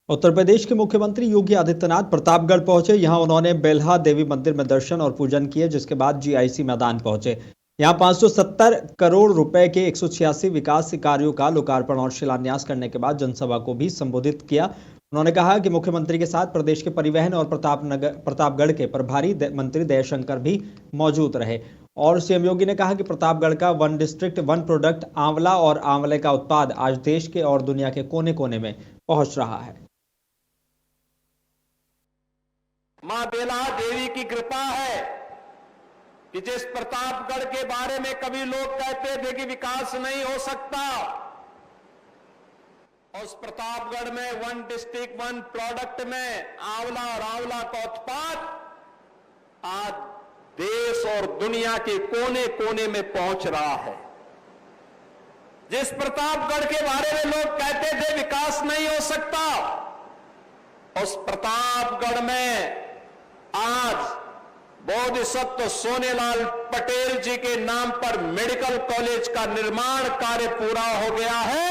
उत्तर प्रदेश के मुख्यमंत्री योगी आदित्यनाथ प्रतापगढ़ पहुंचे। यहां उन्होंने बेल्हा देवी मंदिर में दर्शन और पूजन किए, जिसके बाद जीआईसी मैदान पहुंचे। यहां 570 करोड़ रुपए के 186 विकास कार्यों का लोकार्पण और शिलान्यास करने के बाद जनसभा को भी संबोधित किया। उन्होंने कहा कि मुख्यमंत्री के साथ प्रदेश के परिवहन और प्रतापगढ़ के प्रभारी मंत्री दयाशंकर भी मौजूद रहे। और सीएम योगी ने कहा कि प्रतापगढ़ का वन डिस्ट्रिक्ट वन प्रोडक्ट आंवला और आंवले का उत्पाद आज देश के और दुनिया के कोने कोने में पहुंच रहा है। मां बेल्हा देवी की कृपा है कि जिस प्रतापगढ़ के बारे में कभी लोग कहते थे कि विकास नहीं हो सकता, उस प्रतापगढ़ में वन डिस्ट्रिक्ट वन प्रोडक्ट में आंवला और आंवला का उत्पाद आज देश और दुनिया के कोने कोने में पहुंच रहा है। जिस प्रतापगढ़ के बारे में लोग कहते थे विकास नहीं हो सकता, उस प्रतापगढ़ में आज बोधिसत्व सोनेलाल पटेल जी के नाम पर मेडिकल कॉलेज का निर्माण कार्य पूरा हो गया है।